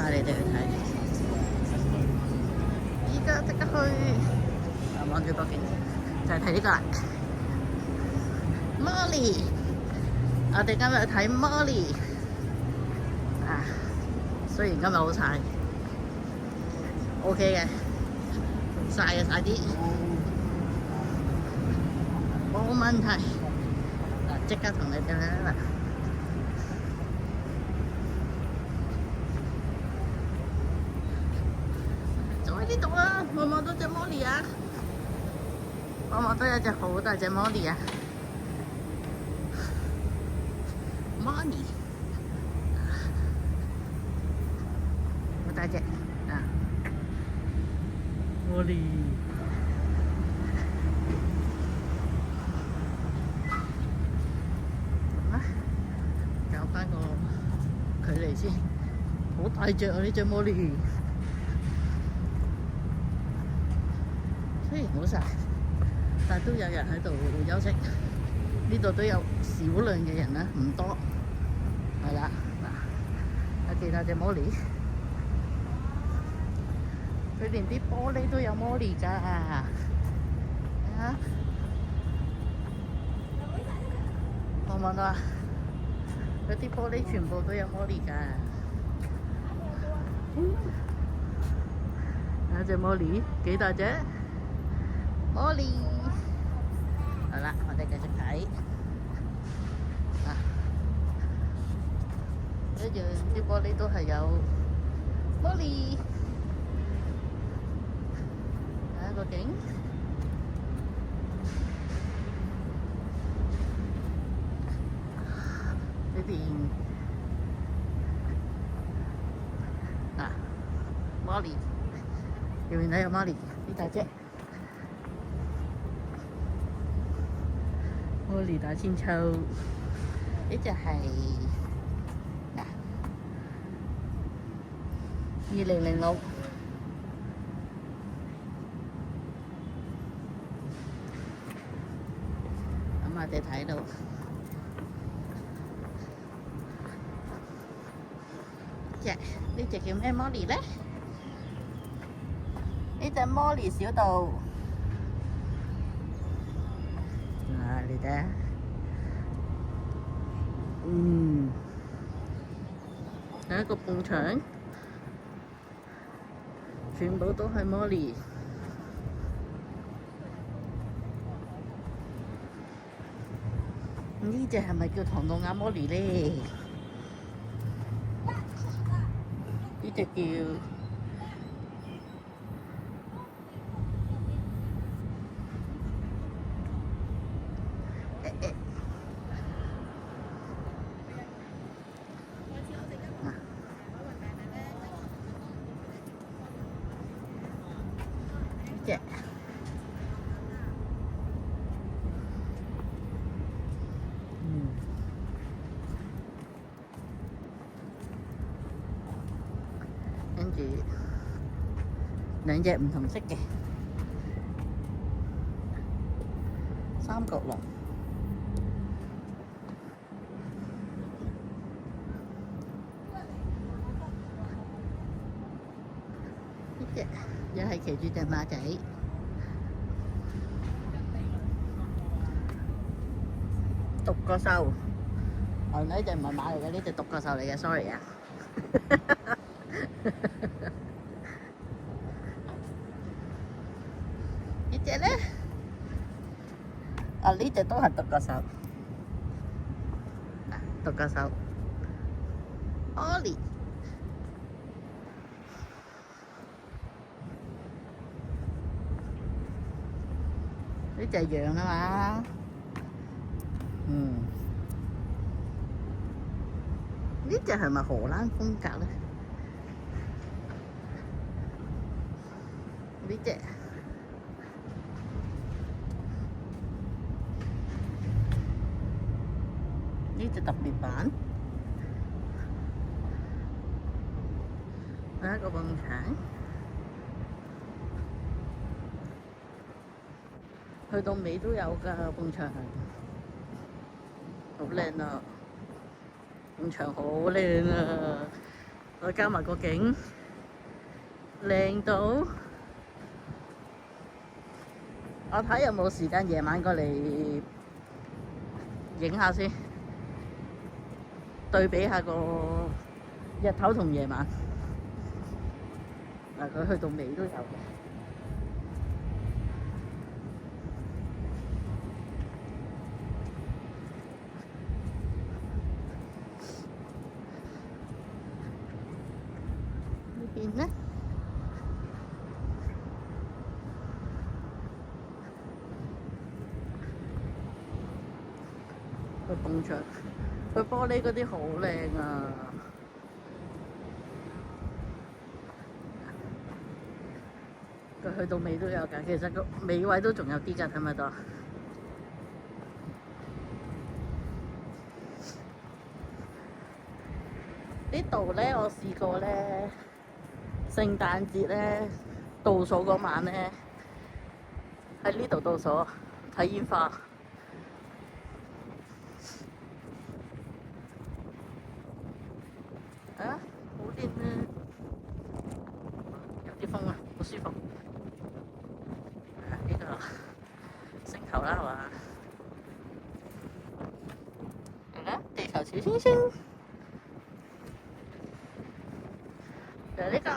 帶你哋去睇。依家即刻去，望住個景，就係睇呢個啦。Molly， 我哋今日去睇 Molly。雖然今日好曬 ，OK 嘅，曬就曬啲，冇問題。即刻同你哋去啦！就喺呢度啊！望到隻 Molly 啊！望到有隻好大隻 Molly 啊 ！Molly， 好大隻啊 ！Molly。翻個距離先，好大隻啊！呢隻 Molly， 雖然好曬，但都有人喺度休息。呢度都有少量嘅人啦，唔多。係啦，嗱，見下隻 Molly， 佢連啲玻璃都有 Molly 㗎。啊！望唔望到啊？嗰啲玻璃全部都有 Molly 㗎。有隻 Molly 幾大隻 ？Molly， 好啦，我哋繼續睇。一樣啲玻璃都係有 Molly。睇下個景。呢邊Molly， 入面睇有 Molly 呢大隻 Molly 大千秋，呢隻係2006，咁我哋睇到。呢隻叫咩 Molly 咧？呢隻 Molly 小道，你睇，有一個埲牆，全部都係 Molly。呢隻係咪叫唐老鴨 Molly 咧？呢隻叫隻跟住兩隻唔同色嘅三角龍，呢隻又係騎住隻馬仔，獨角獸。呢隻唔係馬嚟嘅，呢隻獨角獸嚟嘅 ，sorry 啊。呢隻咧，呢隻都係獨角獸，獨角獸 Ollie。呢隻羊啊嘛，呢隻係咪荷蘭風格咧？呢隻特別版，有一個埲牆，去到尾都有㗎埲牆，好靚啊！埲牆好靚啊！再加埋個景，靚到我睇有冇時間夜晚過嚟影下先，對比下個日頭同夜晚。嗱，佢去到尾都有嘅。呢邊呢？佢埲牆，佢玻璃嗰啲好靚啊！佢去到尾都有㗎，其實個尾位都仲有啲㗎，睇唔睇到？呢度咧，我試過咧，聖誕節咧倒數嗰晚咧，喺呢度倒數睇煙花。啊，好靚啊！有啲風啊，好舒服。呢個星球啦，係嘛？係啦，地球小星星。就呢個，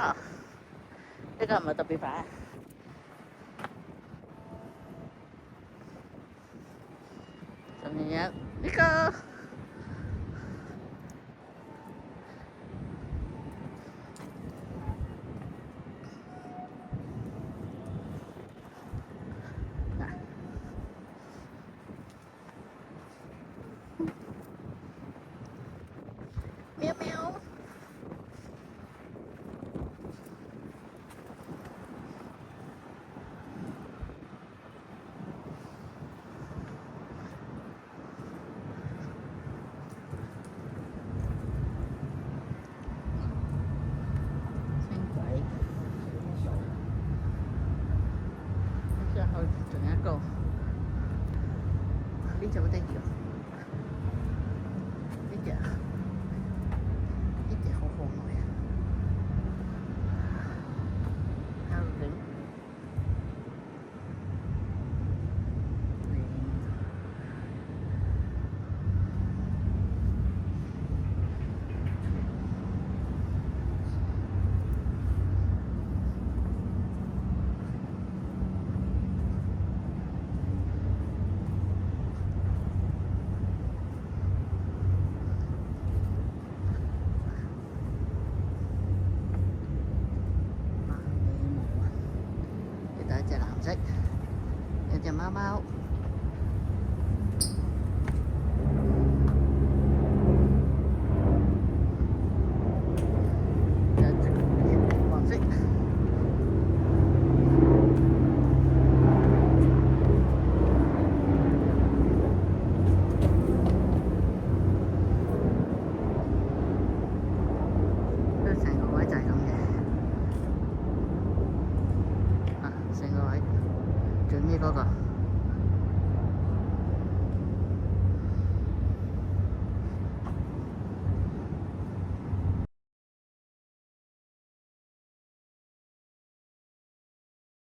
呢個唔係特別快。上面有呢個。喵喵，輕軌，之後仲有一個，呢隻好得意喎，呢隻好可愛啊！還有人，隻藍色，有隻貓貓，有隻黃色，佢成個位就係咁嘅。成個位，最尾嗰個。